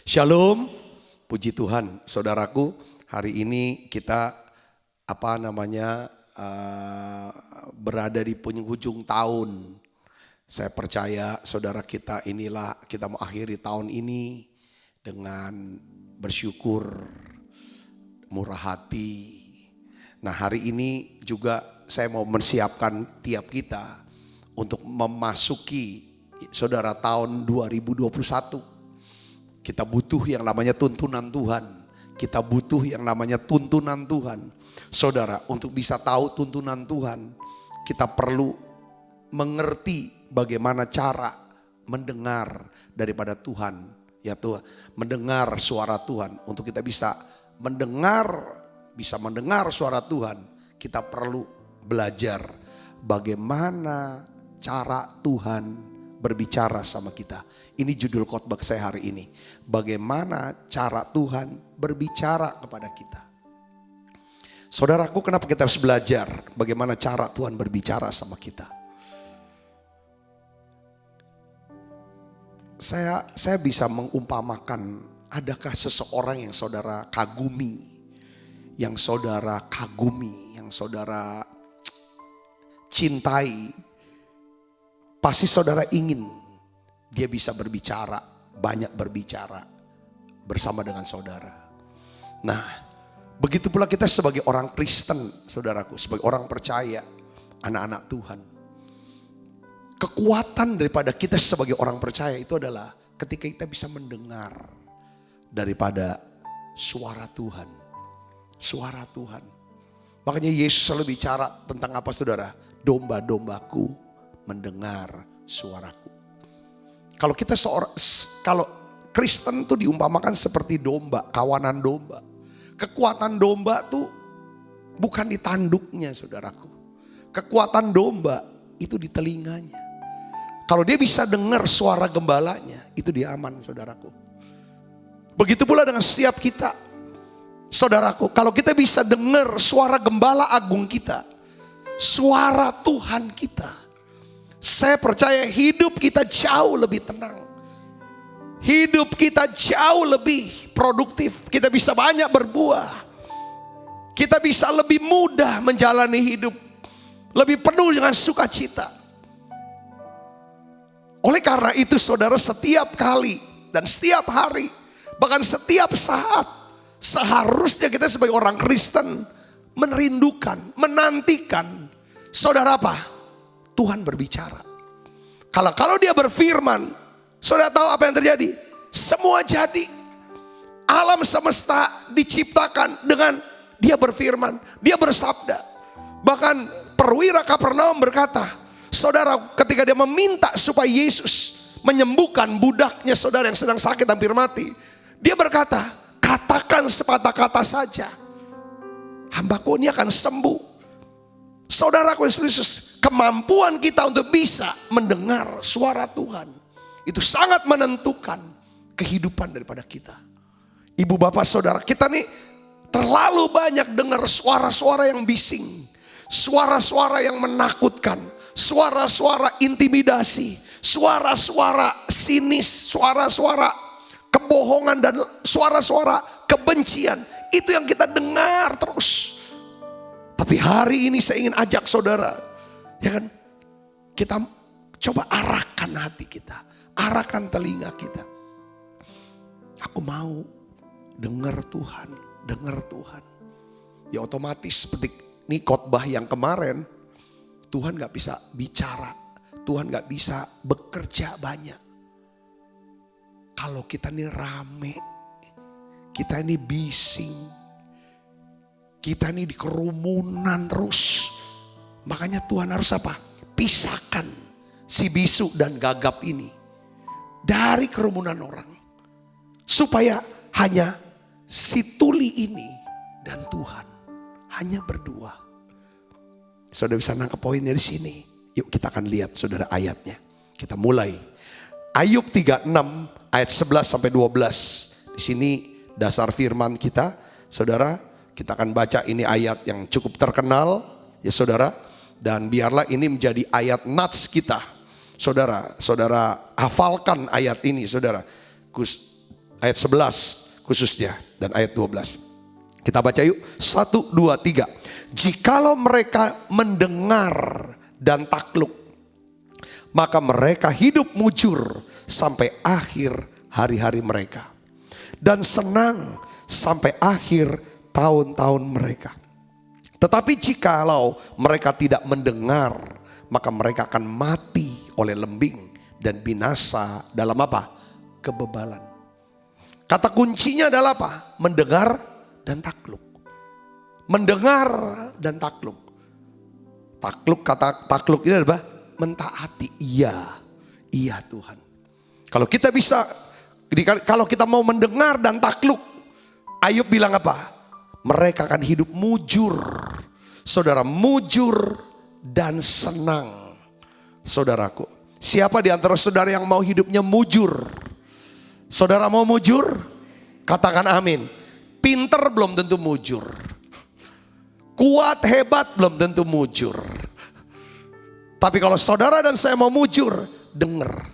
Shalom, puji Tuhan, saudaraku. Hari ini kita berada di penghujung tahun. Saya percaya saudara kita inilah kita mau akhiri tahun ini dengan bersyukur, murah hati. Nah, hari ini juga saya mau menyiapkan tiap kita untuk memasuki saudara tahun 2021. Kita butuh yang namanya tuntunan Tuhan. Kita butuh yang namanya tuntunan Tuhan. Saudara, untuk bisa tahu tuntunan Tuhan, kita perlu mengerti bagaimana cara mendengar daripada Tuhan. Ya Tuhan, mendengar suara Tuhan. Untuk kita bisa mendengar suara Tuhan, kita perlu belajar bagaimana cara Tuhan berbicara sama kita. Ini judul khotbah saya hari ini. Bagaimana cara Tuhan berbicara kepada kita. Saudaraku, kenapa kita harus belajar bagaimana cara Tuhan berbicara sama kita? Saya bisa mengumpamakan, adakah seseorang yang saudara kagumi, yang saudara cintai, pasti saudara ingin dia bisa berbicara, banyak berbicara bersama dengan saudara. Nah, begitu pula kita sebagai orang Kristen, saudaraku, sebagai orang percaya, anak-anak Tuhan. Kekuatan daripada kita sebagai orang percaya itu adalah ketika kita bisa mendengar daripada suara Tuhan. Suara Tuhan. Makanya Yesus selalu bicara tentang apa, saudara? Domba-dombaku mendengar suaraku. Kalau Kristen tuh diumpamakan seperti domba, kawanan domba. Kekuatan domba tuh bukan di tanduknya, saudaraku. Kekuatan domba itu di telinganya. Kalau dia bisa dengar suara gembalanya, itu dia aman, saudaraku. Begitu pula dengan setiap kita, saudaraku. Kalau kita bisa dengar suara gembala agung kita, suara Tuhan kita, saya percaya hidup kita jauh lebih tenang. Hidup kita jauh lebih produktif. Kita bisa banyak berbuah. Kita bisa lebih mudah menjalani hidup. Lebih penuh dengan sukacita. Oleh karena itu saudara, setiap kali dan setiap hari, bahkan setiap saat, seharusnya kita sebagai orang Kristen merindukan, menantikan, saudara apa? Tuhan berbicara. Kalau dia berfirman, saudara tahu apa yang terjadi? Semua jadi. Alam semesta diciptakan dengan dia berfirman, dia bersabda. Bahkan perwira Kapernaum berkata, saudara, ketika dia meminta supaya Yesus menyembuhkan budaknya saudara yang sedang sakit hampir mati, dia berkata, katakan sepatah kata saja, hambaku ini akan sembuh. Saudaraku Yesus, kemampuan kita untuk bisa mendengar suara Tuhan itu sangat menentukan kehidupan daripada kita. Ibu bapak saudara, kita nih terlalu banyak dengar suara-suara yang bising, suara-suara yang menakutkan, suara-suara intimidasi, suara-suara sinis, suara-suara kebohongan dan suara-suara kebencian. Itu yang kita dengar terus. Tapi hari ini saya ingin ajak saudara, ya kan, kita coba arahkan hati kita, arahkan telinga kita. Aku mau dengar Tuhan, dengar Tuhan. Ya otomatis seperti ini khotbah yang kemarin, Tuhan gak bisa bicara, Tuhan gak bisa bekerja banyak. Kalau kita ini rame, kita ini bising, kita ini di kerumunan terus. Makanya Tuhan harus apa? Pisahkan si bisu dan gagap ini dari kerumunan orang. Supaya hanya si tuli ini dan Tuhan hanya berdua. Saudara bisa nangkep poinnya di sini. Yuk kita akan lihat saudara ayatnya. Kita mulai. Ayub 36 ayat 11 sampai 12. Di sini dasar firman kita, saudara. Kita akan baca ini ayat yang cukup terkenal, ya saudara. Dan biarlah ini menjadi ayat nats kita. Saudara hafalkan ayat ini saudara. Ayat 11 khususnya dan ayat 12. Kita baca yuk. 1, 2, 3. Jikalau mereka mendengar dan takluk, maka mereka hidup mujur sampai akhir hari-hari mereka, dan senang sampai akhir tahun-tahun mereka. Tetapi jikalau mereka tidak mendengar, maka mereka akan mati oleh lembing dan binasa dalam apa? Kebebalan. Kata kuncinya adalah apa? Mendengar dan takluk. Mendengar dan takluk. Kata takluk ini adalah mentaati. Iya Tuhan. Kalau kita bisa, kalau kita mau mendengar dan takluk, Ayub bilang apa? Mereka akan hidup mujur. Saudara, mujur dan senang. Saudaraku, siapa di antara saudara yang mau hidupnya mujur? Saudara mau mujur? Katakan amin. Pinter belum tentu mujur. Kuat, hebat belum tentu mujur. Tapi kalau saudara dan saya mau mujur, dengar.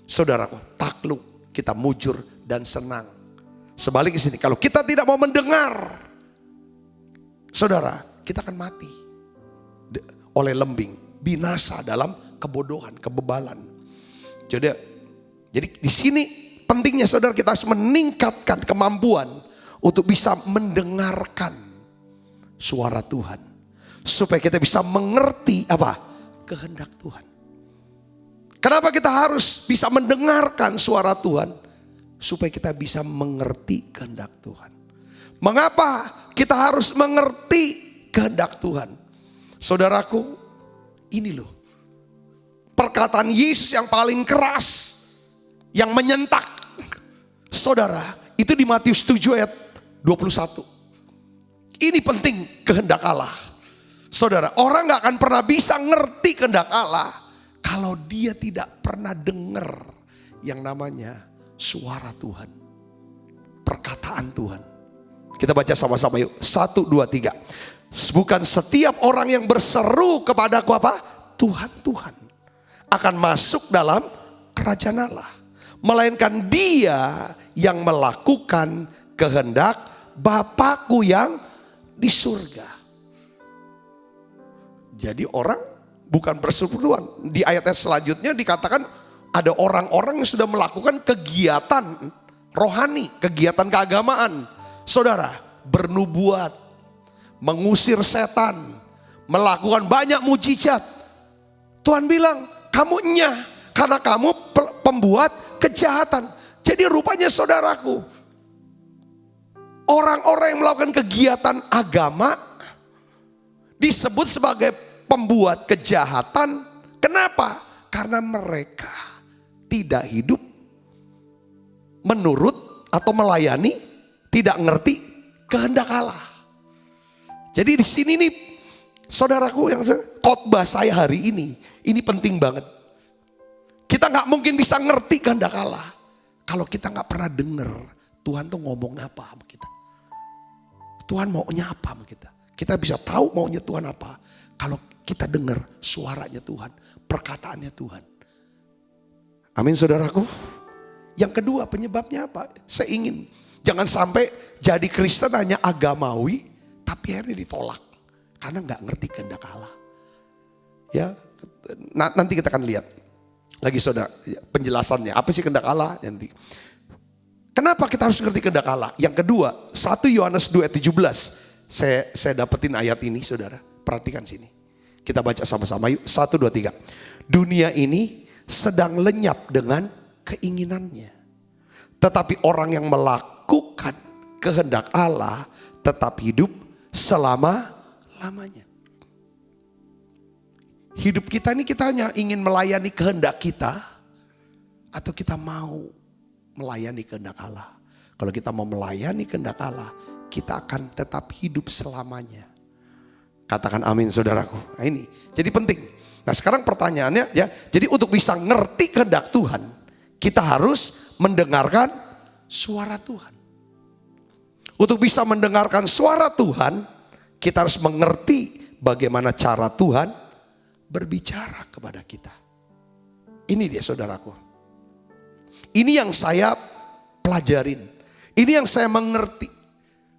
Saudaraku, takluk, kita mujur dan senang. Sebaliknya sini, kalau kita tidak mau mendengar, saudara, kita akan mati oleh lembing, binasa dalam kebodohan, kebebalan. Jadi di sini pentingnya saudara, kita harus meningkatkan kemampuan untuk bisa mendengarkan suara Tuhan, supaya kita bisa mengerti apa? Kehendak Tuhan. Kenapa kita harus bisa mendengarkan suara Tuhan? Supaya kita bisa mengerti kehendak Tuhan. Mengapa kita harus mengerti kehendak Tuhan? Saudaraku, ini loh perkataan Yesus yang paling keras, yang menyentak. Saudara, itu di Matius 7 ayat 21. Ini penting, kehendak Allah. Saudara, orang gak akan pernah bisa ngerti kehendak Allah kalau dia tidak pernah dengar yang namanya suara Tuhan, perkataan Tuhan. Kita baca sama-sama yuk. 1, 2, 3. Bukan setiap orang yang berseru kepadaku apa? Tuhan, Tuhan, akan masuk dalam kerajaan Allah, melainkan dia yang melakukan kehendak Bapakku yang di surga. Jadi orang bukan berseru Tuhan. Di ayat selanjutnya dikatakan ada orang-orang yang sudah melakukan kegiatan rohani, kegiatan keagamaan. Saudara, bernubuat, mengusir setan, melakukan banyak mujizat. Tuhan bilang, kamu nyah karena kamu pembuat kejahatan. Jadi rupanya saudaraku, orang-orang yang melakukan kegiatan agama disebut sebagai pembuat kejahatan. Kenapa? Karena mereka tidak hidup menurut atau melayani, tidak ngerti kehendak Allah. Jadi di sini nih saudaraku, yang khotbah saya hari ini penting banget. Kita nggak mungkin bisa ngerti kehendak Allah kalau kita nggak pernah dengar Tuhan tuh ngomong apa sama kita. Tuhan maunya apa sama kita. Kita bisa tahu maunya Tuhan apa kalau kita dengar suaranya Tuhan, perkataannya Tuhan. Amin saudaraku. Yang kedua, penyebabnya apa? Saya ingin jangan sampai jadi Kristen hanya agamawi tapi akhirnya ditolak karena nggak ngerti kehendak Allah. Ya, nanti kita akan lihat lagi saudara penjelasannya. Apa sih kehendak Allah nanti? Kenapa kita harus ngerti kehendak Allah? Yang kedua, 1 Yohanes 2 ayat 17. Saya dapetin ayat ini saudara. Perhatikan sini. Kita baca sama-sama yuk. 1, 2, 3. Dunia ini sedang lenyap dengan keinginannya. Tetapi orang yang melakukan kehendak Allah tetap hidup selama-lamanya. Hidup kita ini kita hanya ingin melayani kehendak kita, atau kita mau melayani kehendak Allah. Kalau kita mau melayani kehendak Allah, kita akan tetap hidup selamanya. Katakan amin saudaraku. Nah ini jadi penting. Nah sekarang pertanyaannya ya, jadi untuk bisa ngerti kehendak Tuhan, kita harus mendengarkan suara Tuhan. Untuk bisa mendengarkan suara Tuhan, kita harus mengerti bagaimana cara Tuhan berbicara kepada kita. Ini dia saudaraku. Ini yang saya pelajarin. Ini yang saya mengerti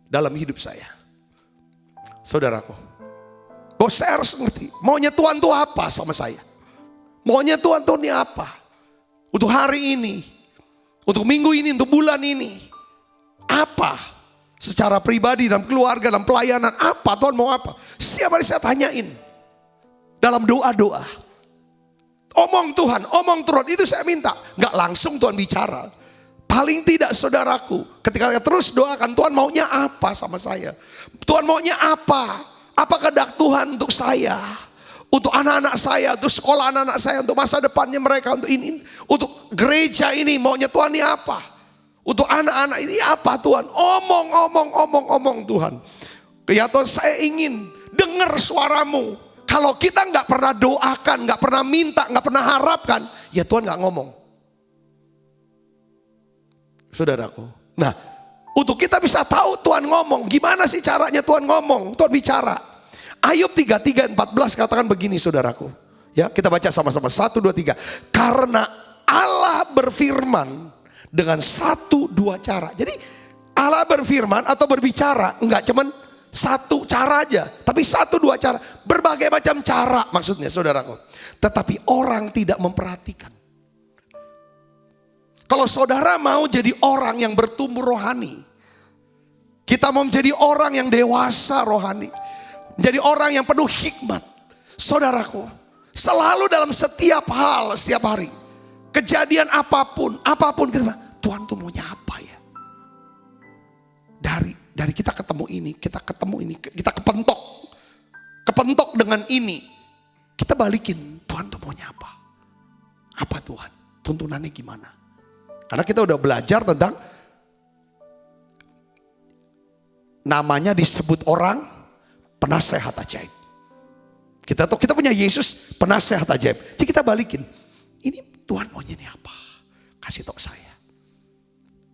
dalam hidup saya. Saudaraku, bahwa saya harus ngerti maunya Tuhan itu apa sama saya. Maunya Tuhan itu ini apa. Untuk hari ini, untuk minggu ini, untuk bulan ini. Apa? Secara pribadi, dalam keluarga, dalam pelayanan. Apa Tuhan mau apa? Setiap hari saya tanyain. Dalam doa-doa. Omong Tuhan, omong Tuhan. Itu saya minta. Gak langsung Tuhan bicara. Paling tidak saudaraku. Ketika saya terus doakan, Tuhan maunya apa sama saya? Tuhan maunya apa? Apa kehendak Tuhan untuk saya? Untuk anak-anak saya, untuk sekolah anak-anak saya, untuk masa depannya mereka, untuk ini. Untuk gereja ini, maunya Tuhan ini apa? Untuk anak-anak ini apa Tuhan? Omong Tuhan. Ya Tuhan, saya ingin dengar suaramu. Kalau kita nggak pernah doakan, nggak pernah minta, nggak pernah harapkan, ya Tuhan nggak ngomong. Saudaraku. Nah, untuk kita bisa tahu Tuhan ngomong, gimana sih caranya Tuhan ngomong, Tuhan bicara. Ayub 33:14 katakan begini saudaraku. Ya, kita baca sama-sama. 1, 2, 3. Karena Allah berfirman dengan 1, 2 cara. Jadi Allah berfirman atau berbicara enggak cuman satu cara aja, tapi 1, 2 cara. Berbagai macam cara maksudnya saudaraku. Tetapi orang tidak memperhatikan. Kalau saudara mau jadi orang yang bertumbuh rohani, kita mau menjadi orang yang dewasa rohani, menjadi orang yang penuh hikmat, saudaraku, selalu dalam setiap hal, setiap hari, kejadian apapun Tuhan tuh maunya apa ya? Dari kita ketemu ini, kita kepentok dengan ini, kita balikin, Tuhan tuh maunya apa? Apa Tuhan? Tuntunannya gimana? Karena kita udah belajar tentang namanya disebut orang penasehat ajaib. Kita punya Yesus penasehat ajaib. Jadi kita balikin, ini Tuhan maunya ini apa? Kasih tahu saya.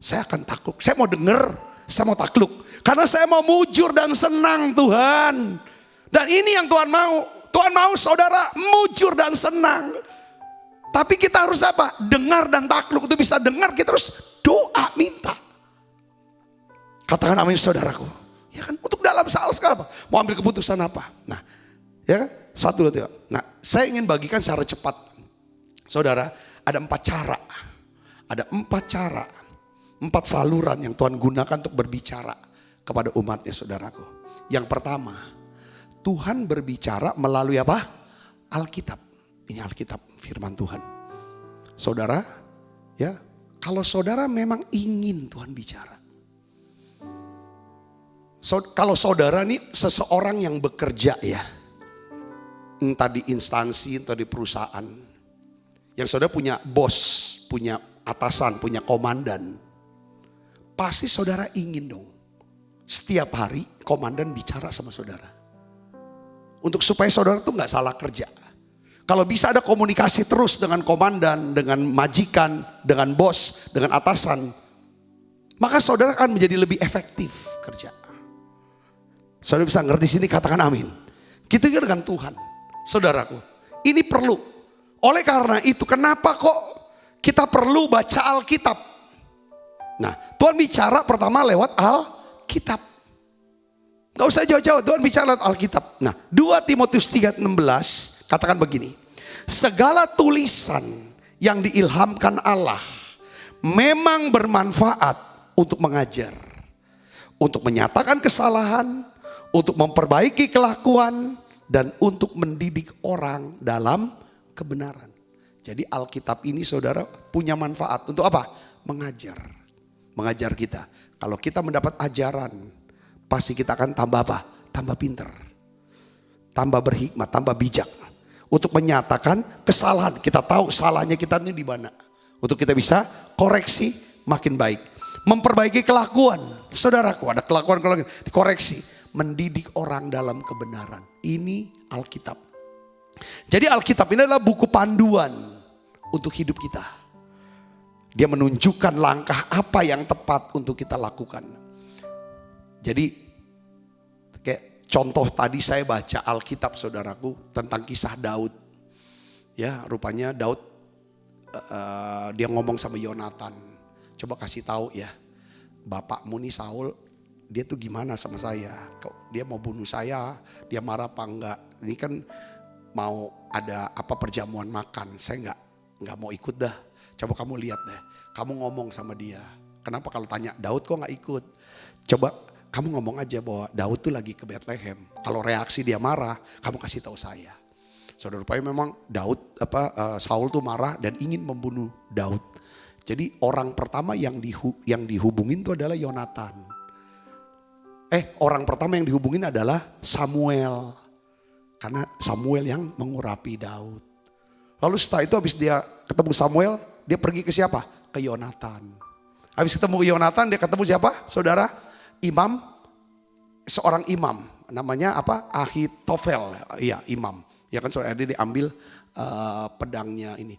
Saya akan takluk, saya mau dengar, saya mau takluk. Karena saya mau mujur dan senang Tuhan. Dan ini yang Tuhan mau. Tuhan mau saudara mujur dan senang. Tapi kita harus apa? Dengar dan takluk. Itu bisa dengar, kita harus doa, minta. Katakan amin saudaraku. Ya kan, untuk dalam hal apa? Mau ambil keputusan apa? Nah, ya kan? 1, 2, 3. Nah, saya ingin bagikan secara cepat. Saudara, ada 4 cara. Ada 4 cara. 4 saluran yang Tuhan gunakan untuk berbicara kepada umatnya saudaraku. Yang pertama, Tuhan berbicara melalui apa? Alkitab. Ini Alkitab, firman Tuhan. Saudara, ya, kalau saudara memang ingin Tuhan bicara. Kalau saudara nih seseorang yang bekerja ya, entah di instansi, entah di perusahaan, yang saudara punya bos, punya atasan, punya komandan, pasti saudara ingin dong setiap hari komandan bicara sama saudara. Untuk supaya saudara tuh gak salah kerja. Kalau bisa ada komunikasi terus dengan komandan, dengan majikan, dengan bos, dengan atasan, maka saudara akan menjadi lebih efektif kerja. Saudara bisa ngerti sini, katakan amin. Gitu juga dengan Tuhan. Saudaraku, ini perlu. Oleh karena itu, kenapa kok kita perlu baca Alkitab? Nah, Tuhan bicara pertama lewat Alkitab. Gak usah jauh-jauh, Tuhan bicara lewat Alkitab. Nah, 2 Timotius 3:16 katakan begini. Segala tulisan yang diilhamkan Allah memang bermanfaat untuk mengajar, untuk menyatakan kesalahan, untuk memperbaiki kelakuan, dan untuk mendidik orang dalam kebenaran. Jadi Alkitab ini saudara punya manfaat untuk apa? Mengajar. Mengajar kita. Kalau kita mendapat ajaran, pasti kita akan tambah apa? Tambah pinter. Tambah berhikmat, tambah bijak. Untuk menyatakan kesalahan. Kita tahu salahnya kita ini di mana. Untuk kita bisa koreksi makin baik. Memperbaiki kelakuan. Saudaraku, ada kelakuan dikoreksi. Mendidik orang dalam kebenaran. Ini Alkitab. Jadi Alkitab ini adalah buku panduan untuk hidup kita. Dia menunjukkan langkah apa yang tepat untuk kita lakukan. Jadi kayak contoh tadi saya baca Alkitab saudaraku tentang kisah Daud. Ya, rupanya Daud dia ngomong sama Yonatan. coba kasih tahu ya, bapakmu nih Saul, dia tuh gimana sama saya? Dia mau bunuh saya, dia marah apa enggak? Ini kan mau ada apa perjamuan makan, saya nggak mau ikut dah. Coba kamu lihat deh, kamu ngomong sama dia. Kenapa kalau tanya Daud kok nggak ikut? Coba kamu ngomong aja bahwa Daud tuh lagi ke Bethlehem. Kalau reaksi dia marah, kamu kasih tahu saya. Saudara rupanya memang Saul tuh marah dan ingin membunuh Daud. Jadi orang pertama yang dihubungin itu adalah Yonatan. Orang pertama yang dihubungin adalah Samuel. Karena Samuel yang mengurapi Daud. Lalu setelah itu habis dia ketemu Samuel, dia pergi ke siapa? Ke Yonatan. Habis ketemu Yonatan, dia ketemu siapa? Saudara, seorang imam. Namanya apa? Ahitofel. Iya, imam. Ya kan saudara, dia diambil pedangnya ini.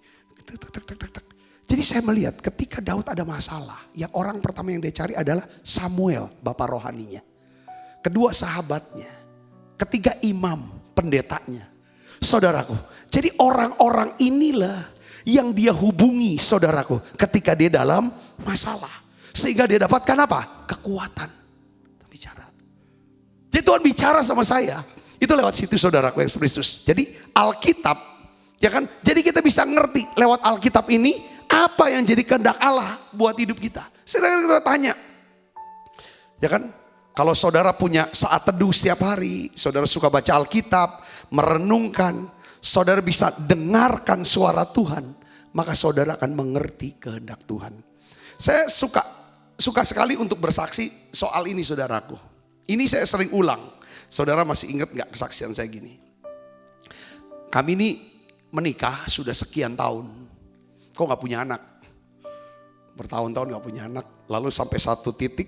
Jadi saya melihat ketika Daud ada masalah, yang orang pertama yang dia cari adalah Samuel, bapak rohaninya. Kedua sahabatnya. Ketiga imam, pendetanya. Saudaraku, jadi orang-orang inilah yang dia hubungi saudaraku ketika dia dalam masalah. Sehingga dia dapatkan apa? Kekuatan. Bicara. Jadi Tuhan bicara sama saya. Itu lewat situ saudaraku yang Kristus. Jadi Alkitab, ya kan? Jadi kita bisa ngerti lewat Alkitab ini apa yang jadi kehendak Allah buat hidup kita. Sedangkan kita tanya, ya kan? Kalau saudara punya saat teduh setiap hari, saudara suka baca Alkitab, merenungkan, saudara bisa dengarkan suara Tuhan, maka saudara akan mengerti kehendak Tuhan. Saya suka sekali untuk bersaksi soal ini saudaraku. Ini saya sering ulang. Saudara masih ingat gak kesaksian saya gini? Kami ini menikah sudah sekian tahun. Kok gak punya anak? Bertahun-tahun gak punya anak. Lalu sampai satu titik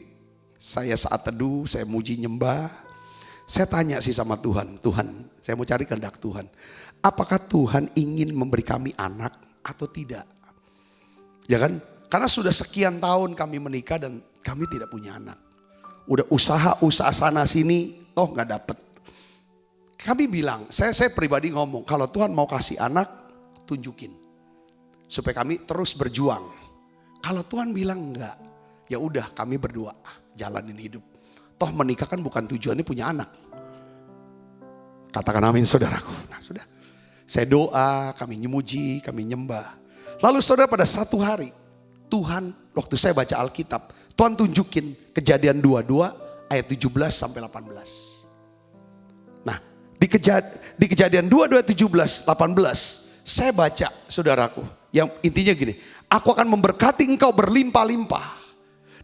saya saat teduh, saya muji nyembah. Saya tanya sih sama Tuhan, Tuhan saya mau cari kehendak Tuhan. Apakah Tuhan ingin memberi kami anak atau tidak? Ya kan? Karena sudah sekian tahun kami menikah dan kami tidak punya anak. Udah usaha sana sini, toh gak dapet. Kami bilang, saya pribadi ngomong, kalau Tuhan mau kasih anak, tunjukin. Supaya kami terus berjuang. Kalau Tuhan bilang enggak, ya udah kami berdua jalanin hidup. Toh menikah kan bukan tujuannya punya anak. Katakan amin saudaraku. Nah sudah, saya doa, kami memuji, kami nyembah. Lalu saudara pada satu hari, Tuhan waktu saya baca Alkitab, Tuhan tunjukin Kejadian 22 ayat 17 sampai 18. Nah di Kejadian 22 17 18 saya baca saudaraku. Yang intinya gini, aku akan memberkati engkau berlimpah-limpah.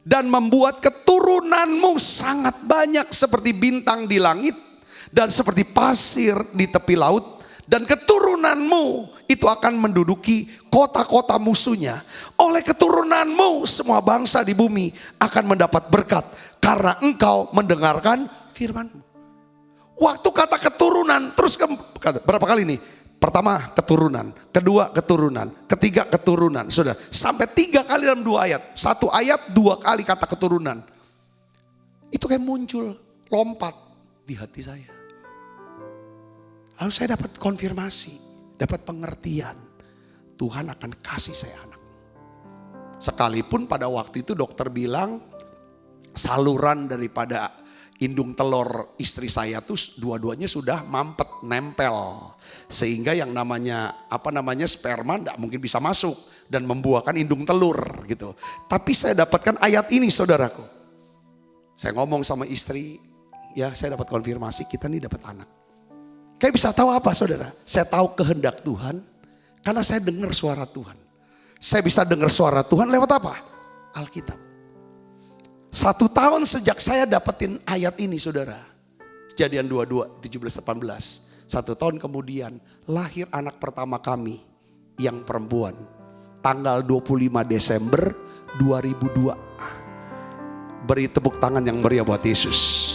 Dan membuat keturunanmu sangat banyak seperti bintang di langit. Dan seperti pasir di tepi laut. Dan keturunanmu itu akan menduduki kota-kota musuhnya. Oleh keturunanmu semua bangsa di bumi akan mendapat berkat. Karena engkau mendengarkan firman-Mu. Waktu kata keturunan, terus berapa kali nih? Pertama keturunan, kedua keturunan, ketiga keturunan. Sudah sampai 3 kali dalam 2 ayat. 1 ayat 2 kali kata keturunan. Itu kayak muncul, lompat di hati saya. Lalu saya dapat konfirmasi, dapat pengertian. Tuhan akan kasih saya anak. Sekalipun pada waktu itu dokter bilang saluran daripada indung telur istri saya tuh dua-duanya sudah mampet, nempel. Sehingga yang namanya sperma enggak mungkin bisa masuk dan membuahkan indung telur gitu. Tapi saya dapatkan ayat ini saudaraku. Saya ngomong sama istri, ya saya dapat konfirmasi kita nih dapat anak. Kayak bisa tahu apa saudara? Saya tahu kehendak Tuhan karena saya dengar suara Tuhan. Saya bisa dengar suara Tuhan lewat apa? Alkitab. 1 tahun sejak saya dapetin ayat ini saudara. Kejadian 22, 17, 18. 1 tahun kemudian lahir anak pertama kami yang perempuan. Tanggal 25 Desember 2002. Beri tepuk tangan yang meriah buat Yesus.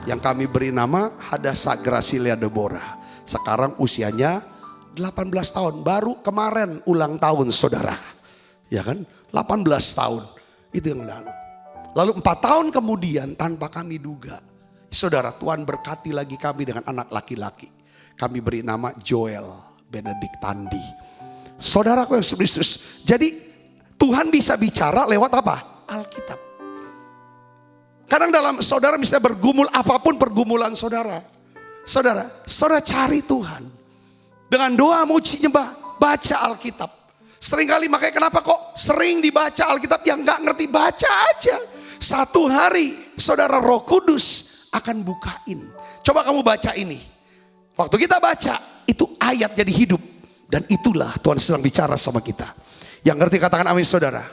Yang kami beri nama Hadasa Gracilia Deborah. Sekarang usianya 18 tahun. Baru kemarin ulang tahun saudara. Ya kan? 18 tahun. Itu yang lalu. Lalu 4 tahun kemudian tanpa kami duga. Saudara Tuhan berkati lagi kami dengan anak laki-laki. Kami beri nama Joel Benedict Tandi. Saudaraku yang Kristus. Jadi Tuhan bisa bicara lewat apa? Alkitab. Kadang dalam saudara bisa bergumul apapun pergumulan saudara. Saudara cari Tuhan. Dengan doa muji nyembah, baca Alkitab. Seringkali makanya kenapa kok sering dibaca Alkitab yang gak ngerti, baca aja. Satu hari saudara Roh Kudus akan bukain. Coba kamu baca ini. Waktu kita baca, itu ayat jadi hidup. Dan itulah Tuhan sedang bicara sama kita. Yang ngerti katakan amin saudara.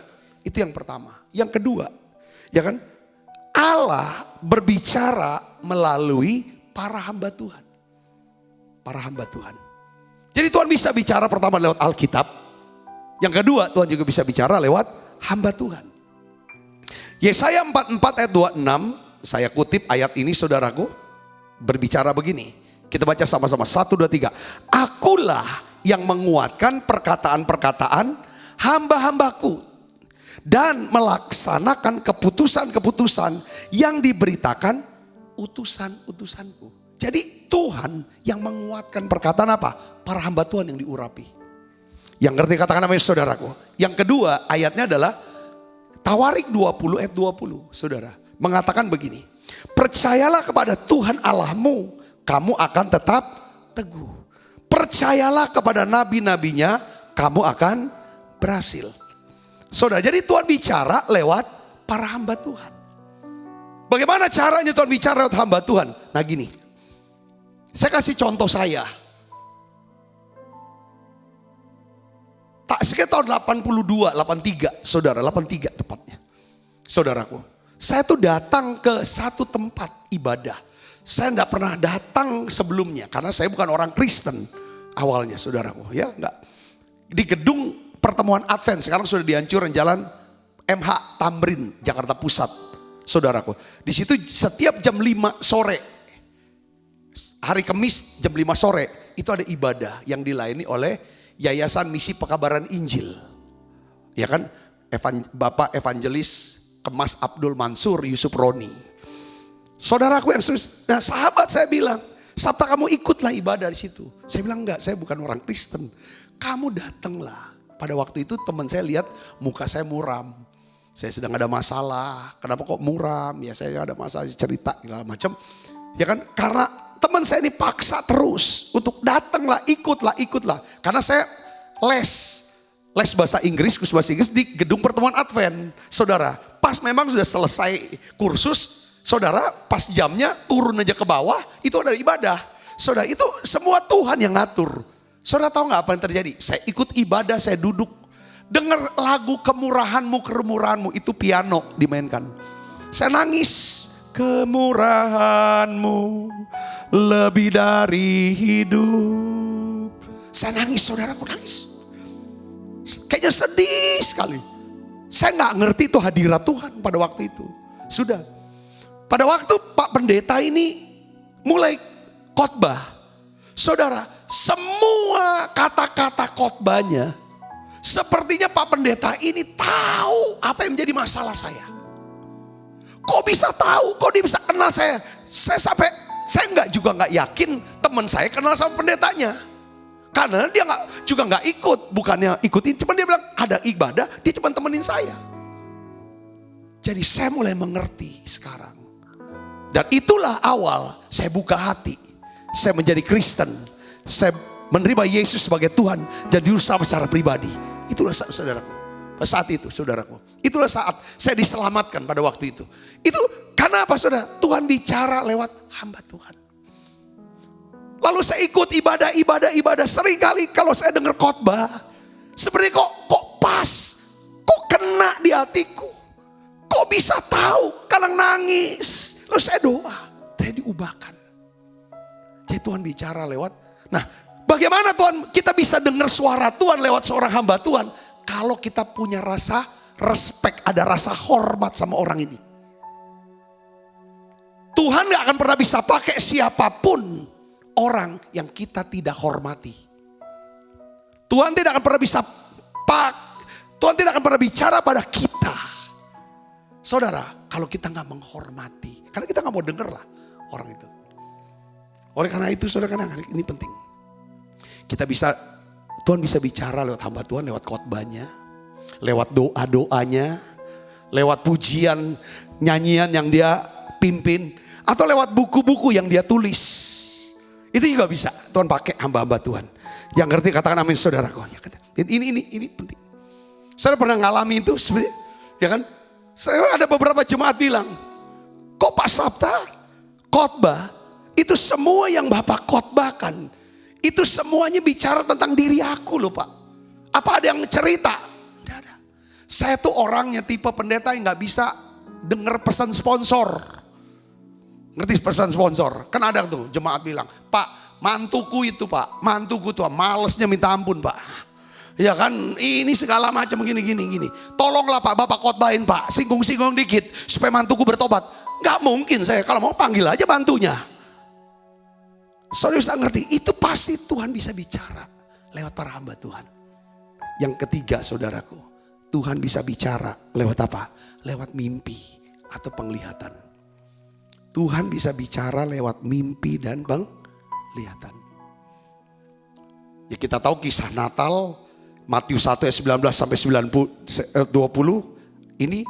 Itu yang pertama. Yang kedua, ya kan? Allah berbicara melalui para hamba Tuhan. Para hamba Tuhan. Jadi Tuhan bisa bicara pertama lewat Alkitab. Yang kedua Tuhan juga bisa bicara lewat hamba Tuhan. Yesaya 44 ayat 26. Saya kutip ayat ini saudaraku. Berbicara begini. Kita baca sama-sama. 1, 2, 3. Akulah yang menguatkan perkataan-perkataan hamba-hambaku. Dan melaksanakan keputusan-keputusan yang diberitakan utusan-utusanku. Jadi Tuhan yang menguatkan perkataan apa? Para hamba Tuhan yang diurapi. Yang ngerti katakan namanya saudaraku. Yang kedua ayatnya adalah Tawarik 20 ayat 20 saudara. Mengatakan begini. Percayalah kepada Tuhan Allahmu. Kamu akan tetap teguh. Percayalah kepada nabi-nabinya. Kamu akan berhasil. Saudara, jadi Tuhan bicara lewat para hamba Tuhan. Bagaimana caranya Tuhan bicara lewat hamba Tuhan? Nah gini, saya kasih contoh saya. Tak sekitar tahun 82, 83, saudara, 83 tepatnya. Saudaraku, saya tuh datang ke satu tempat ibadah. Saya enggak pernah datang sebelumnya, karena saya bukan orang Kristen awalnya, saudaraku. Ya, enggak. Di gedung Pertemuan Advent, sekarang sudah dihancurin jalan MH Tamrin, Jakarta Pusat, saudaraku. Di situ setiap jam 5 sore, hari Kamis jam 5 sore, itu ada ibadah yang dilayani oleh Yayasan Misi Pekabaran Injil. Ya kan, Bapak Evangelis Kemas Abdul Mansur Yusuf Roni. Saudaraku yang nah sahabat saya bilang, Sabta kamu ikutlah ibadah di situ. Saya bilang enggak, saya bukan orang Kristen. Kamu datanglah. Pada waktu itu teman saya lihat muka saya muram. Saya sedang ada masalah. Kenapa kok muram? Ya saya ada masalah, cerita segala macam. Ya kan? Karena teman saya ini paksa terus untuk datanglah, ikutlah. Karena saya les bahasa Inggris, kursus bahasa Inggris di gedung Pertemuan Advent. Saudara, pas memang sudah selesai kursus, saudara pas jamnya turun aja ke bawah, itu ada ibadah. Saudara, itu semua Tuhan yang ngatur. Saudara tahu gak apa yang terjadi? Saya ikut ibadah, saya duduk. Dengar lagu kemurahanmu, itu piano dimainkan. Saya nangis. Kemurahanmu lebih dari hidup. Saya nangis, saudaraku nangis. Kayaknya sedih sekali. Saya gak ngerti itu hadirat Tuhan pada waktu itu. Sudah. Pada waktu Pak Pendeta ini mulai khotbah. Saudara, semua kata-kata khotbahnya sepertinya Pak Pendeta ini tahu apa yang menjadi masalah saya. Kok bisa tahu? Kok dia bisa kenal saya? Saya juga nggak yakin teman saya kenal sama pendetanya. Karena dia juga nggak ikut, bukannya ikutin, cuman dia bilang ada ibadah, dia cuma temenin saya. Jadi saya mulai mengerti sekarang. Dan itulah awal saya buka hati. Saya menjadi Kristen. Saya menerima Yesus sebagai Tuhan dan diurus secara pribadi. Itulah saudaraku. Saat itu saudaraku. Itulah saat saya diselamatkan pada waktu itu. Itu karena apa saudara? Tuhan bicara lewat hamba Tuhan. Lalu saya ikut ibadah. Seringkali kalau saya dengar khotbah. Seperti kok pas. Kok kena di hatiku. Kok bisa tahu? Kadang nangis. Lalu saya doa. Saya diubahkan. Jadi Tuhan bicara lewat. Nah, bagaimana Tuhan kita bisa dengar suara Tuhan lewat seorang hamba Tuhan? Kalau kita punya rasa respect, ada rasa hormat sama orang ini. Tuhan gak akan pernah bisa pakai siapapun orang yang kita tidak hormati. Tuhan tidak akan pernah bisa Tuhan tidak akan pernah bicara pada kita. Saudara, kalau kita gak menghormati, karena kita gak mau denger lah orang itu. Oleh karena itu saudara, ini penting. Tuhan bisa bicara lewat hamba Tuhan, lewat khotbahnya. lewat doa-doanya, lewat pujian, nyanyian yang dia pimpin, atau lewat buku-buku yang dia tulis. Itu juga bisa Tuhan pakai hamba-hamba Tuhan. Yang ngerti katakan amin saudaraku. Ini penting. Saya pernah ngalami itu sebenarnya, ya kan? Saya ada beberapa jemaat bilang, kok Pak Sabta khotbah itu semua yang Bapak khotbahkan itu semuanya bicara tentang diri aku loh Pak. Apa ada yang cerita? Tidak ada. Saya tuh orangnya tipe pendeta yang nggak bisa dengar pesan sponsor. Ngerti pesan sponsor? Kan ada tuh jemaat bilang, Pak mantuku itu Pak, mantuku tuh malesnya minta ampun Pak. Ya kan, ini segala macam gini. Tolonglah Pak, Bapak khotbahin Pak, singgung-singgung dikit supaya mantuku bertobat. Gak mungkin saya, kalau mau panggil aja bantunya. Saudara bisa ngerti, itu pasti Tuhan bisa bicara lewat para hamba Tuhan. Yang ketiga saudaraku, Tuhan bisa bicara lewat apa? Lewat mimpi atau penglihatan. Tuhan bisa bicara lewat mimpi dan penglihatan. Ya kita tahu kisah Natal, Matius 1 ayat 19 sampai 20, ini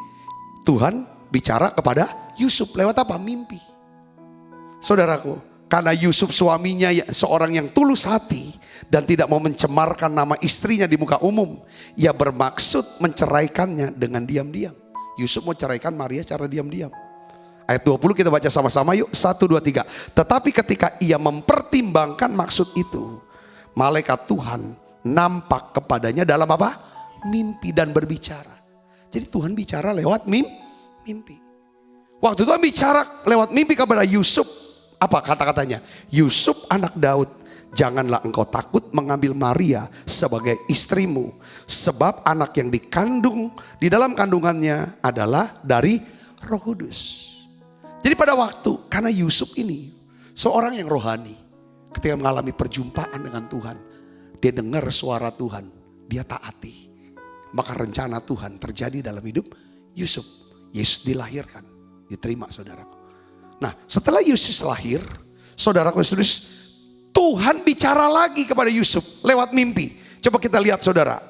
Tuhan bicara kepada Yusuf lewat apa? Mimpi. Saudaraku, karena Yusuf suaminya seorang yang tulus hati dan tidak mau mencemarkan nama istrinya di muka umum, ia bermaksud menceraikannya dengan diam-diam. Yusuf mau ceraikan Maria secara diam-diam. Ayat 20 kita baca sama-sama yuk. 1, 2, 3. Tetapi ketika ia mempertimbangkan maksud itu, malaikat Tuhan nampak kepadanya dalam apa? Mimpi dan berbicara. Jadi Tuhan bicara lewat mimpi. Waktu Tuhan bicara lewat mimpi kepada Yusuf, apa kata-katanya? Yusuf anak Daud, janganlah engkau takut mengambil Maria sebagai istrimu, sebab anak yang dikandung di dalam kandungannya adalah dari Roh Kudus. Jadi pada waktu, karena Yusuf ini seorang yang rohani, ketika mengalami perjumpaan dengan Tuhan, dia dengar suara Tuhan, dia taati. Maka rencana Tuhan terjadi dalam hidup Yusuf. Yesus dilahirkan, diterima saudaraku. Nah setelah Yesus lahir, saudaraku Tuhan bicara lagi kepada Yusuf lewat mimpi. Coba kita lihat saudara,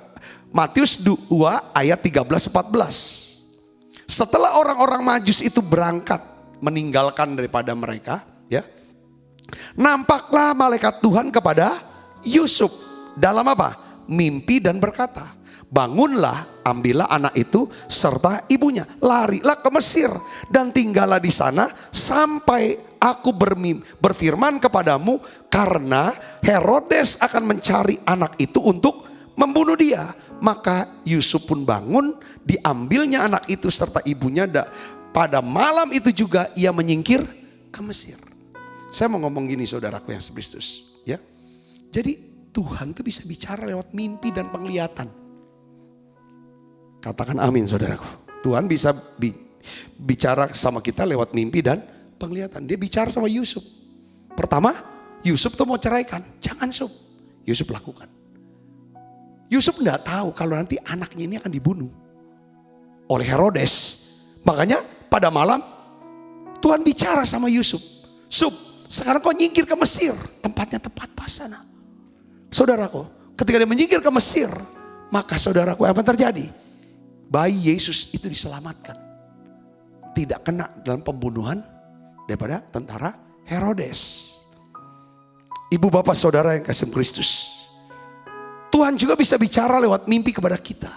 Matius 2 ayat 13-14. Setelah orang-orang Majus itu berangkat meninggalkan daripada mereka, ya, nampaklah malaikat Tuhan kepada Yusuf dalam apa? Mimpi dan berkata, bangunlah, ambillah anak itu serta ibunya, larilah ke Mesir dan tinggallah di sana sampai aku berfirman kepadamu, karena Herodes akan mencari anak itu untuk membunuh dia. Maka Yusuf pun bangun, diambilnya anak itu serta ibunya. Pada malam itu juga ia menyingkir ke Mesir. Saya mau ngomong gini saudaraku yang Kristus, ya. Jadi Tuhan tuh bisa bicara lewat mimpi dan penglihatan. Katakan amin saudaraku. Tuhan bisa bicara sama kita lewat mimpi dan penglihatan. Dia bicara sama Yusuf. Pertama, Yusuf tuh mau ceraikan. Jangan Yusuf. Yusuf lakukan. Yusuf enggak tahu kalau nanti anaknya ini akan dibunuh oleh Herodes. Makanya pada malam Tuhan bicara sama Yusuf. Sekarang kau nyingkir ke Mesir. Tempatnya tepat pas sana. Saudaraku, ketika dia menyingkir ke Mesir, maka saudaraku apa yang terjadi? Bayi Yesus itu diselamatkan. Tidak kena dalam pembunuhan daripada tentara Herodes. Ibu bapak saudara yang kasih Kristus, Tuhan juga bisa bicara lewat mimpi kepada kita.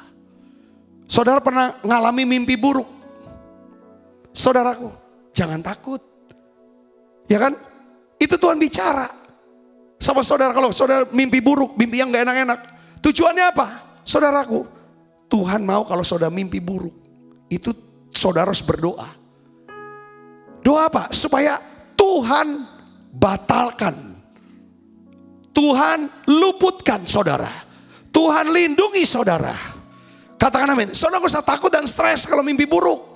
Saudara pernah ngalami mimpi buruk? Saudaraku, jangan takut. Ya kan? Itu Tuhan bicara sama saudara. Kalau saudara mimpi buruk, mimpi yang gak enak-enak, tujuannya apa? Saudaraku, Tuhan mau kalau saudara mimpi buruk, itu saudara harus berdoa. Doa apa? Supaya Tuhan batalkan, Tuhan luputkan saudara, Tuhan lindungi saudara. Katakan amin. Saudara gak usah takut dan stres kalau mimpi buruk.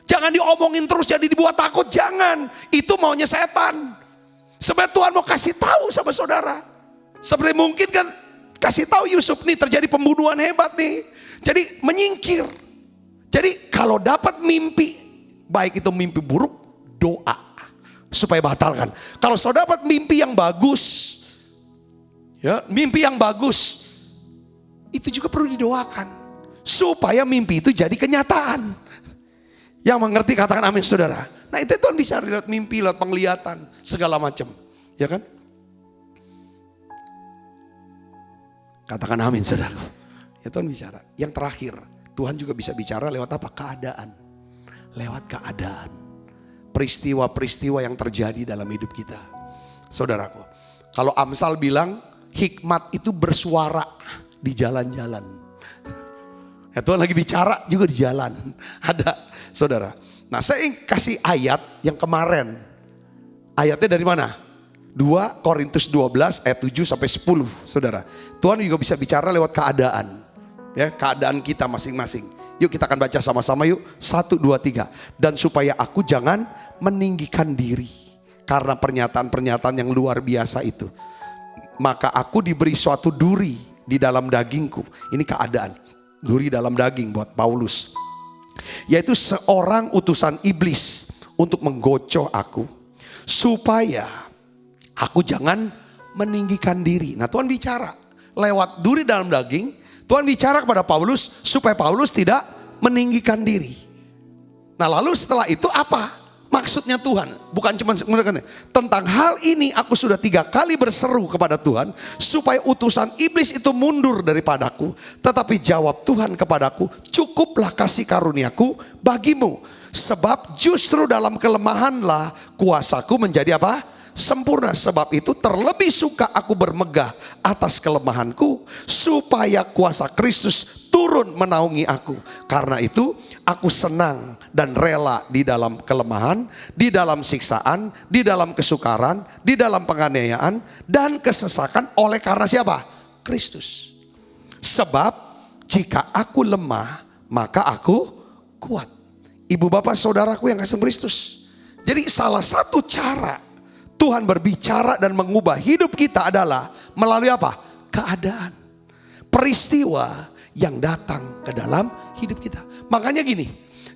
Jangan diomongin terus jadi dibuat takut, jangan. Itu maunya setan. Sebenarnya Tuhan mau kasih tahu sama saudara. Seperti mungkin kan kasih tahu Yusuf nih terjadi pembunuhan hebat nih. Jadi menyingkir. Jadi kalau dapat mimpi, baik itu mimpi buruk, doa supaya batalkan. Kalau saudara dapat mimpi yang bagus, ya, mimpi yang bagus, itu juga perlu didoakan supaya mimpi itu jadi kenyataan. Yang mengerti katakan amin saudara. Nah itu Tuhan bisa lewat mimpi, lewat penglihatan, segala macam. Ya kan? Katakan amin saudara. Ya Tuhan bicara. Yang terakhir, Tuhan juga bisa bicara lewat apa? Keadaan. Lewat keadaan. Peristiwa-peristiwa yang terjadi dalam hidup kita. Saudaraku, kalau Amsal bilang hikmat itu bersuara di jalan-jalan. Ya Tuhan lagi bicara juga di jalan. Ada saudara. Nah saya kasih ayat yang kemarin. Ayatnya dari mana? 2 Korintus 12 ayat 7 sampai 10 saudara. Tuhan juga bisa bicara lewat keadaan. Ya, keadaan kita masing-masing. Yuk kita akan baca sama-sama yuk. 1, 2, 3. Dan supaya aku jangan meninggikan diri. Karena pernyataan-pernyataan yang luar biasa itu. Maka aku diberi suatu duri di dalam dagingku. Ini keadaan. Duri dalam daging buat Paulus. Yaitu seorang utusan iblis untuk menggocoh aku. Supaya aku jangan meninggikan diri. Nah Tuhan bicara lewat duri dalam daging. Tuhan bicara kepada Paulus supaya Paulus tidak meninggikan diri. Nah lalu setelah itu apa maksudnya Tuhan? Bukan cuma tentang hal ini aku sudah 3 kali berseru kepada Tuhan supaya utusan iblis itu mundur daripadaku. Tetapi jawab Tuhan kepadaku, cukuplah kasih karuniaku bagimu. Sebab justru dalam kelemahanlah kuasaku menjadi apa? Sempurna. Sebab itu terlebih suka aku bermegah atas kelemahanku supaya kuasa Kristus turun menaungi aku. Karena itu aku senang dan rela di dalam kelemahan, di dalam siksaan, di dalam kesukaran, di dalam penganiayaan dan kesesakan oleh karena siapa? Kristus. Sebab jika aku lemah maka aku kuat. Ibu bapak saudaraku yang kasih Kristus. Jadi salah satu cara Tuhan berbicara dan mengubah hidup kita adalah melalui apa? Keadaan. Peristiwa yang datang ke dalam hidup kita. Makanya gini,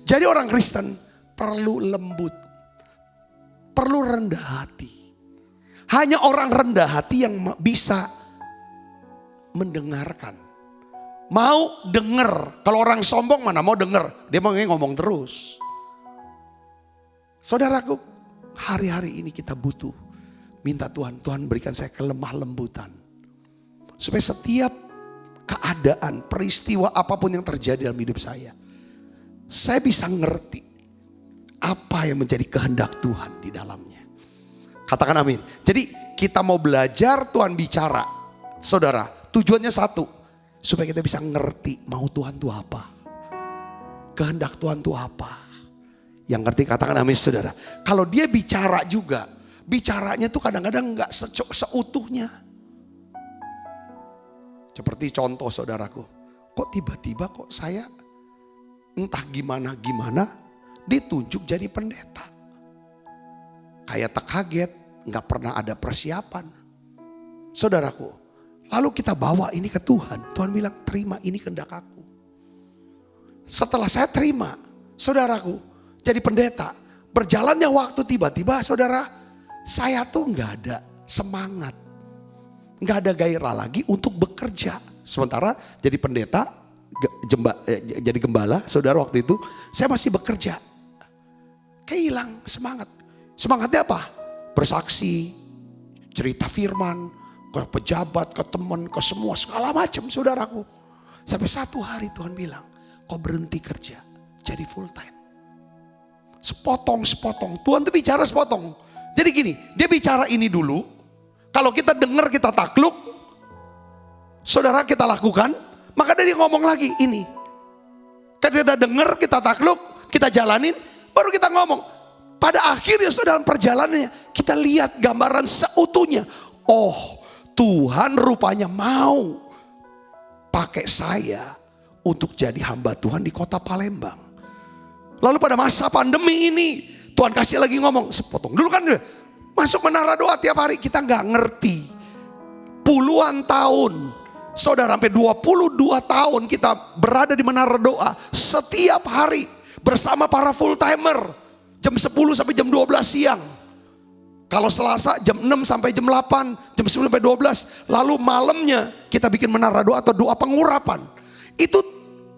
jadi orang Kristen perlu lembut. Perlu rendah hati. Hanya orang rendah hati yang bisa mendengarkan. Mau denger. Kalau orang sombong mana mau denger. Dia mau ngomong terus. Saudaraku, hari-hari ini kita butuh minta Tuhan berikan saya kelemah lembutan. Supaya setiap keadaan, peristiwa apapun yang terjadi dalam hidup saya bisa ngerti apa yang menjadi kehendak Tuhan di dalamnya. Katakan amin. Jadi kita mau belajar Tuhan bicara. Saudara, tujuannya satu. Supaya kita bisa ngerti mau Tuhan itu apa. Kehendak Tuhan itu apa. Yang ngerti katakan amin saudara. Kalau dia bicara juga, bicaranya tuh kadang-kadang gak seutuhnya. Seperti contoh saudaraku, kok tiba-tiba kok saya entah gimana ditunjuk jadi pendeta. Kayak tak kaget, gak pernah ada persiapan. Saudaraku, lalu kita bawa ini ke Tuhan. Tuhan bilang terima ini kehendak aku. Setelah saya terima, saudaraku, jadi pendeta, berjalannya waktu tiba-tiba saudara, saya tuh gak ada semangat. Gak ada gairah lagi untuk bekerja. Sementara jadi pendeta, jadi gembala, saudara waktu itu, saya masih bekerja. Kayak hilang semangat. Semangatnya apa? Bersaksi, cerita firman, ke pejabat, ke teman, ke semua, segala macam saudaraku. Sampai satu hari Tuhan bilang, kau berhenti kerja, jadi full time. Sepotong. Tuhan tuh bicara sepotong. Jadi gini, dia bicara ini dulu. Kalau kita dengar, kita takluk. Saudara kita lakukan. Maka dia ngomong lagi ini. Kita dengar, kita takluk, kita jalanin. Baru kita ngomong. Pada akhirnya saudara perjalanannya. Kita lihat gambaran seutuhnya. Oh Tuhan rupanya mau pakai saya untuk jadi hamba Tuhan di kota Palembang. Lalu pada masa pandemi ini Tuhan kasih lagi ngomong sepotong. Dulu kan masuk menara doa tiap hari kita gak ngerti. Puluhan tahun. Saudara sampai 22 tahun kita berada di menara doa. Setiap hari bersama para full timer. Jam 10 sampai jam 12 siang. Kalau Selasa jam 6 sampai jam 8. Jam 9 sampai 12. Lalu malamnya kita bikin menara doa atau doa pengurapan. Itu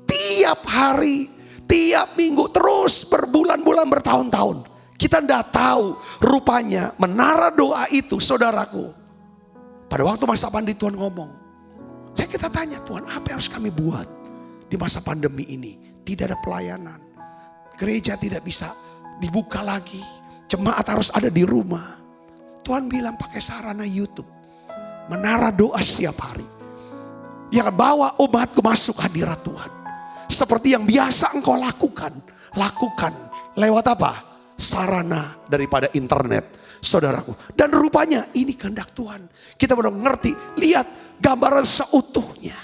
Tiap hari, tiap minggu, terus berbulan-bulan, bertahun-tahun. Kita tidak tahu rupanya menara doa itu, saudaraku. Pada waktu masa pandemi Tuhan ngomong. Kita tanya, Tuhan apa yang harus kami buat di masa pandemi ini? Tidak ada pelayanan. Gereja tidak bisa dibuka lagi. Jemaat harus ada di rumah. Tuhan bilang pakai sarana YouTube. Menara doa setiap hari. Yang bawa umatku masuk hadirat Tuhan. Seperti yang biasa engkau lakukan. Lakukan lewat apa? Sarana daripada internet, saudaraku. Dan rupanya ini kehendak Tuhan. Kita benar ngerti, lihat gambaran seutuhnya.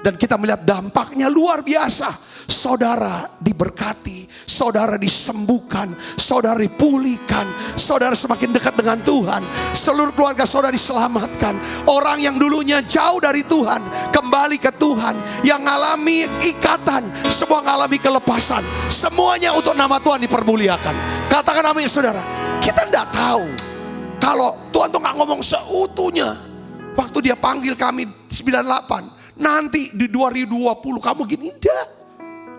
Dan kita melihat dampaknya luar biasa. Saudara diberkati, saudara disembuhkan, saudara dipulihkan, saudara semakin dekat dengan Tuhan. Seluruh keluarga saudara diselamatkan. Orang yang dulunya jauh dari Tuhan kembali ke Tuhan. Yang ngalami ikatan, semua ngalami kelepasan. Semuanya untuk nama Tuhan dipermuliakan. Katakan amin saudara. Kita tidak tahu kalau Tuhan tuh gak ngomong seutuhnya. Waktu dia panggil kami 98, nanti di 2020 kamu gini, enggak.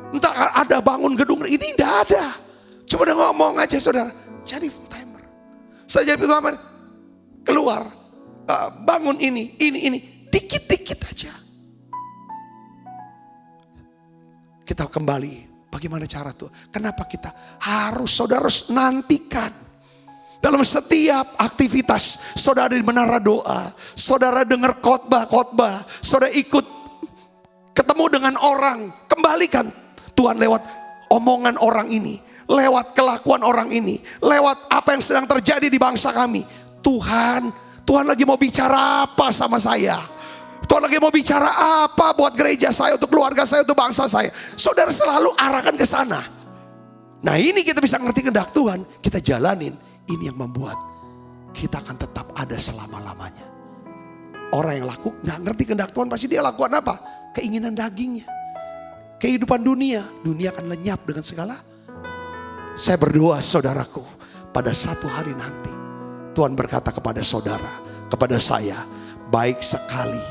Entah ada bangun gedung, ini tidak ada. Cuma dia ngomong aja saudara, jadi full timer. Saya jadi full timer, keluar, bangun ini, dikit-dikit aja. Kita kembali, bagaimana cara tuh? Kenapa kita harus saudara nantikan? Dalam setiap aktivitas, saudara di menara doa, saudara dengar khotbah, saudara ikut ketemu dengan orang, kembalikan Tuhan lewat omongan orang ini, lewat kelakuan orang ini, lewat apa yang sedang terjadi di bangsa kami. Tuhan lagi mau bicara apa sama saya? Tuhan lagi mau bicara apa buat gereja saya, untuk keluarga saya, untuk bangsa saya? Saudara selalu arahkan ke sana. Nah ini kita bisa ngerti kehendak Tuhan, kita jalanin. Ini yang membuat kita akan tetap ada selama-lamanya. Orang yang nggak ngerti kehendak Tuhan, pasti dia lakukan apa? Keinginan dagingnya. Kehidupan dunia akan lenyap dengan segala. Saya berdoa saudaraku, pada satu hari nanti Tuhan berkata kepada saudara, kepada saya, baik sekali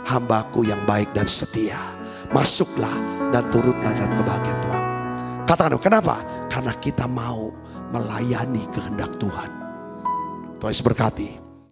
hambaku yang baik dan setia. Masuklah dan turutlah dalam kebahagiaan Tuhan. Katakan kenapa? Karena kita mau melayani kehendak Tuhan. Tuhan Yesus berkati.